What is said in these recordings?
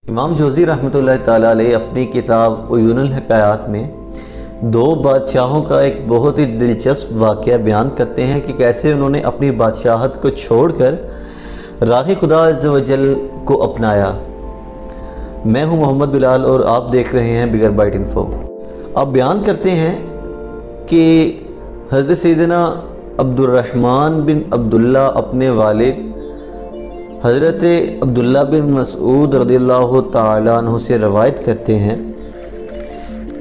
امام جوزی رحمۃ اللہ تعالیٰ علیہ اپنی کتاب عیون الحکایات میں دو بادشاہوں کا ایک بہت ہی دلچسپ واقعہ بیان کرتے ہیں کہ کیسے انہوں نے اپنی بادشاہت کو چھوڑ کر راہ خدا عز و جل کو اپنایا۔ میں ہوں محمد بلال اور آپ دیکھ رہے ہیں بگر بائٹ انفو۔ آپ بیان کرتے ہیں کہ حضرت سیدنا عبد الرحمن بن عبداللہ اپنے والد حضرت عبداللہ بن مسعود رضی اللہ تعالیٰ عنہ سے روایت کرتے ہیں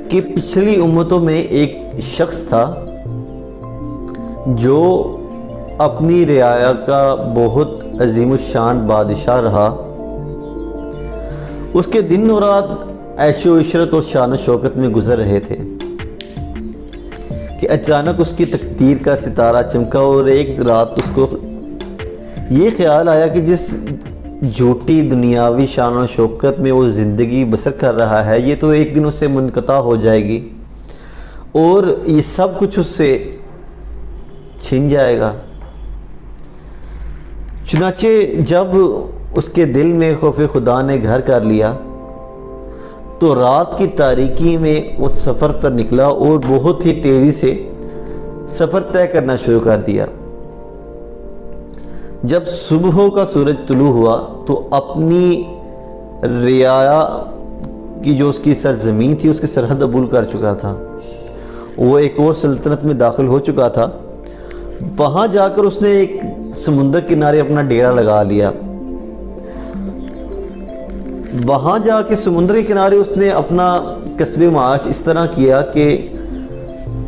کہ پچھلی امتوں میں ایک شخص تھا جو اپنی رعایا کا بہت عظیم الشان بادشاہ رہا۔ اس کے دن و رات عیش و عشرت اور شان و شوکت میں گزر رہے تھے کہ اچانک اس کی تقدیر کا ستارہ چمکا اور ایک رات اس کو یہ خیال آیا کہ جس جھوٹی دنیاوی شان و شوکت میں وہ زندگی بسر کر رہا ہے یہ تو ایک دن اس سے منقطع ہو جائے گی اور یہ سب کچھ اس سے چھن جائے گا۔ چنانچہ جب اس کے دل میں خوف خدا نے گھر کر لیا تو رات کی تاریکی میں وہ سفر پر نکلا اور بہت ہی تیزی سے سفر طے کرنا شروع کر دیا۔ جب صبح کا سورج طلوع ہوا تو اپنی رعایا کی جو اس کی سرزمین تھی اس کی سرحد عبور کر چکا تھا، وہ ایک اور سلطنت میں داخل ہو چکا تھا۔ وہاں جا کر اس نے ایک سمندر کنارے اپنا ڈیرا لگا لیا۔ وہاں جا کے سمندر کے کنارے اس نے اپنا کسب معاش اس طرح کیا کہ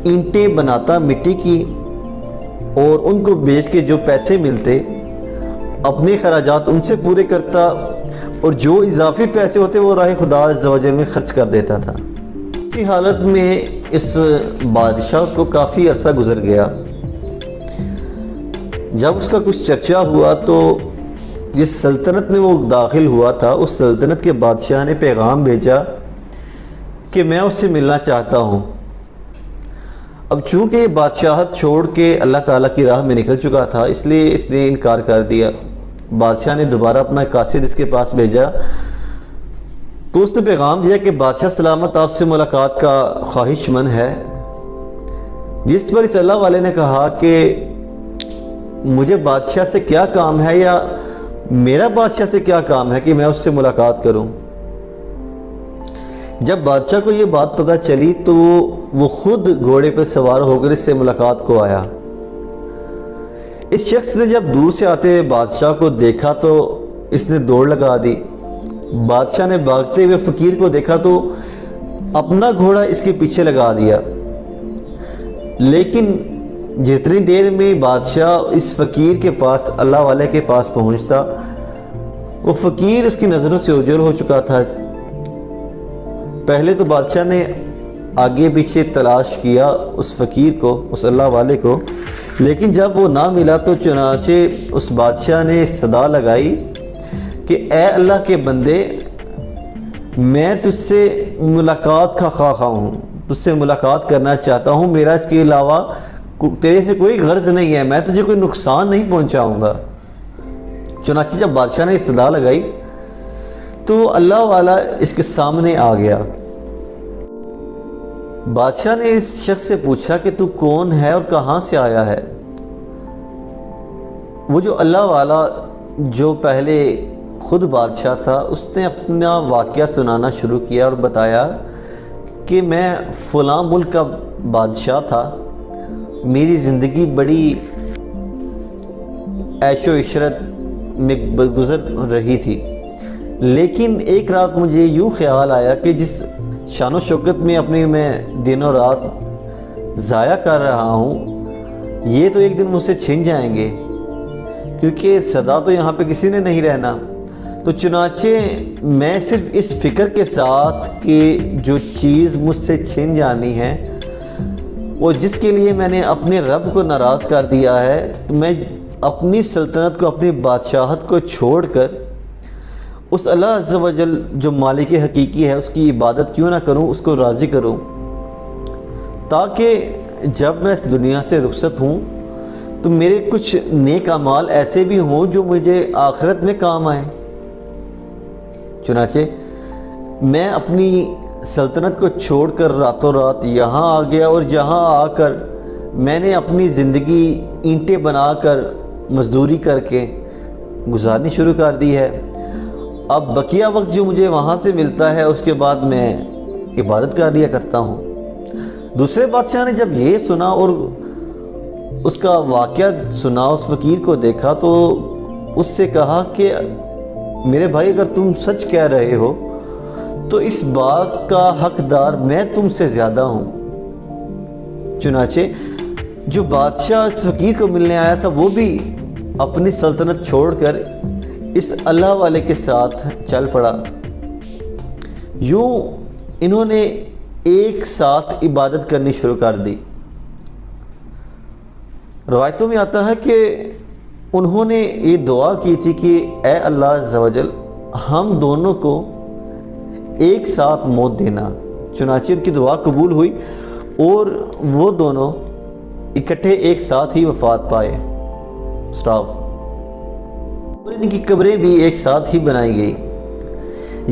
اینٹیں بناتا مٹی کی اور ان کو بیچ کے جو پیسے ملتے اپنے خراجات ان سے پورے کرتا اور جو اضافی پیسے ہوتے وہ راہ خدا عز و جل میں خرچ کر دیتا تھا۔ اسی حالت میں اس بادشاہ کو کافی عرصہ گزر گیا۔ جب اس کا کچھ چرچا ہوا تو جس سلطنت میں وہ داخل ہوا تھا اس سلطنت کے بادشاہ نے پیغام بھیجا کہ میں اس سے ملنا چاہتا ہوں۔ اب چونکہ یہ بادشاہت چھوڑ کے اللہ تعالیٰ کی راہ میں نکل چکا تھا اس لیے اس نے انکار کر دیا۔ بادشاہ نے دوبارہ اپنا قاصد اس کے پاس بھیجا تو اس نے پیغام دیا کہ بادشاہ سلامت آپ سے ملاقات کا خواہش مند ہے، جس پر اس اللہ والے نے کہا کہ مجھے بادشاہ سے کیا کام ہے یا میرا بادشاہ سے کیا کام ہے کہ میں اس سے ملاقات کروں۔ جب بادشاہ کو یہ بات پتہ چلی تو وہ خود گھوڑے پر سوار ہو کر اس سے ملاقات کو آیا۔ اس شخص نے جب دور سے آتے ہوئے بادشاہ کو دیکھا تو اس نے دوڑ لگا دی۔ بادشاہ نے بھاگتے ہوئے فقیر کو دیکھا تو اپنا گھوڑا اس کے پیچھے لگا دیا، لیکن جتنی دیر میں بادشاہ اس فقیر کے پاس اللہ والے کے پاس پہنچتا وہ فقیر اس کی نظروں سے اوجھل ہو چکا تھا۔ پہلے تو بادشاہ نے آگے پیچھے تلاش کیا اس فقیر کو، اس اللہ والے کو، لیکن جب وہ نہ ملا تو چنانچہ اس بادشاہ نے صدا لگائی کہ اے اللہ کے بندے، میں تجھ سے ملاقات کا خواہاں ہوں، تجھ سے ملاقات کرنا چاہتا ہوں، میرا اس کے علاوہ تیرے سے کوئی غرض نہیں ہے، میں تجھے کوئی نقصان نہیں پہنچاؤں گا۔ چنانچہ جب بادشاہ نے صدا لگائی تو اللہ والا اس کے سامنے آ گیا۔ بادشاہ نے اس شخص سے پوچھا کہ تو کون ہے اور کہاں سے آیا ہے؟ وہ جو اللہ والا جو پہلے خود بادشاہ تھا اس نے اپنا واقعہ سنانا شروع کیا اور بتایا کہ میں فلاں ملک کا بادشاہ تھا، میری زندگی بڑی عیش و عشرت میں گزر رہی تھی، لیکن ایک رات مجھے یوں خیال آیا کہ جس شان و شوکت میں اپنی میں دن و رات ضائع کر رہا ہوں یہ تو ایک دن مجھ سے چھن جائیں گے، کیونکہ سدا تو یہاں پہ کسی نے نہیں رہنا۔ تو چنانچہ میں صرف اس فکر کے ساتھ کہ جو چیز مجھ سے چھن جانی ہے وہ جس کے لیے میں نے اپنے رب کو ناراض کر دیا ہے، تو میں اپنی سلطنت کو اپنی بادشاہت کو چھوڑ کر اس اللہ عز و جل جو مالک حقیقی ہے اس کی عبادت کیوں نہ کروں، اس کو راضی کروں، تاکہ جب میں اس دنیا سے رخصت ہوں تو میرے کچھ نیک اعمال ایسے بھی ہوں جو مجھے آخرت میں کام آئیں۔ چنانچہ میں اپنی سلطنت کو چھوڑ کر راتوں رات یہاں آ گیا اور یہاں آ کر میں نے اپنی زندگی اینٹیں بنا کر مزدوری کر کے گزارنی شروع کر دی ہے۔ اب بقیہ وقت جو مجھے وہاں سے ملتا ہے اس کے بعد میں عبادت کر لیا کرتا ہوں۔ دوسرے بادشاہ نے جب یہ سنا اور اس کا واقعہ سنا، اس فقیر کو دیکھا تو اس سے کہا کہ میرے بھائی اگر تم سچ کہہ رہے ہو تو اس بات کا حقدار میں تم سے زیادہ ہوں۔ چنانچہ جو بادشاہ اس فقیر کو ملنے آیا تھا وہ بھی اپنی سلطنت چھوڑ کر اس اللہ والے کے ساتھ چل پڑا۔ یوں انہوں نے ایک ساتھ عبادت کرنی شروع کر دی۔ روایتوں میں آتا ہے کہ انہوں نے یہ دعا کی تھی کہ اے اللہ عز و جل ہم دونوں کو ایک ساتھ موت دینا۔ چنانچہ ان کی دعا قبول ہوئی اور وہ دونوں اکٹھے ایک ساتھ ہی وفات پائے۔ اور ان کی قبریں بھی ایک ساتھ ہی بنائی گئی۔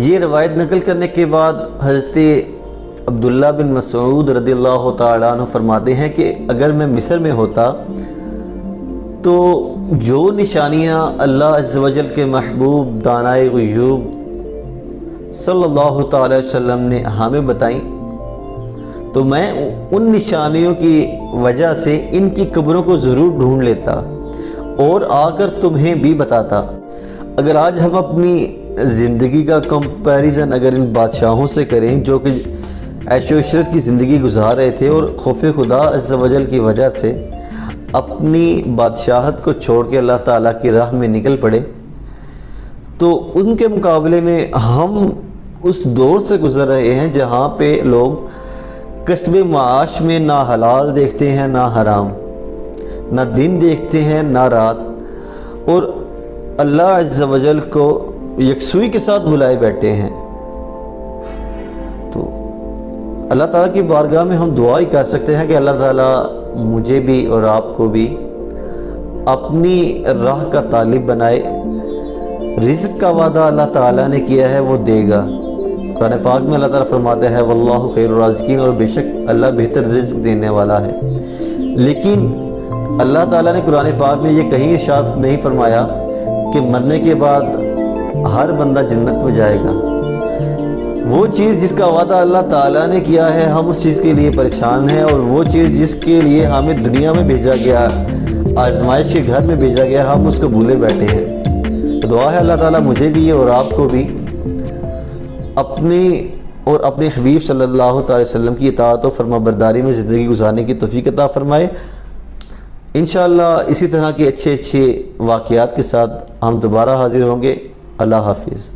یہ روایت نقل کرنے کے بعد حضرت عبداللہ بن مسعود رضی اللہ تعالیٰ عنہ فرماتے ہیں کہ اگر میں مصر میں ہوتا تو جو نشانیاں اللہ عز و جل کے محبوب دانائے غیوب صلی اللہ تعالی وسلم نے ہمیں بتائیں تو میں ان نشانیوں کی وجہ سے ان کی قبروں کو ضرور ڈھونڈ لیتا اور آ کر تمہیں بھی بتاتا۔ اگر آج ہم اپنی زندگی کا کمپیریزن اگر ان بادشاہوں سے کریں جو کہ عیش و عشرت کی زندگی گزار رہے تھے اور خوف خدا عز و جل کی وجہ سے اپنی بادشاہت کو چھوڑ کے اللہ تعالیٰ کی راہ میں نکل پڑے، تو ان کے مقابلے میں ہم اس دور سے گزر رہے ہیں جہاں پہ لوگ کسب معاش میں نہ حلال دیکھتے ہیں نہ حرام، نہ دن دیکھتے ہیں نہ رات، اور اللہ عز و جل کو یکسوئی کے ساتھ بلائے بیٹھے ہیں۔ تو اللہ تعالیٰ کی بارگاہ میں ہم دعا ہی کر سکتے ہیں کہ اللہ تعالیٰ مجھے بھی اور آپ کو بھی اپنی راہ کا طالب بنائے۔ رزق کا وعدہ اللہ تعالیٰ نے کیا ہے وہ دے گا۔ قرآن پاک میں اللہ تعالیٰ فرماتے ہیں واللہ خیر الرازقین، اور بے شک اللہ بہتر رزق دینے والا ہے۔ لیکن اللہ تعالیٰ نے قرآن پاک میں یہ کہیں ارشاد نہیں فرمایا کہ مرنے کے بعد ہر بندہ جنت میں جائے گا۔ وہ چیز جس کا وعدہ اللہ تعالیٰ نے کیا ہے ہم اس چیز کے لیے پریشان ہیں، اور وہ چیز جس کے لیے ہمیں دنیا میں بھیجا گیا، آزمائش کے گھر میں بھیجا گیا، ہم اس کو بھولے بیٹھے ہیں۔ دعا ہے اللہ تعالیٰ مجھے بھی اور آپ کو بھی اپنی اور اپنے حبیب صلی اللہ تعالی وسلم کی اطاعت و فرما برداری میں زندگی گزارنے کی توفیق عطا فرمائے۔ انشاءاللہ اسی طرح کے اچھے واقعات کے ساتھ ہم دوبارہ حاضر ہوں گے۔ اللہ حافظ۔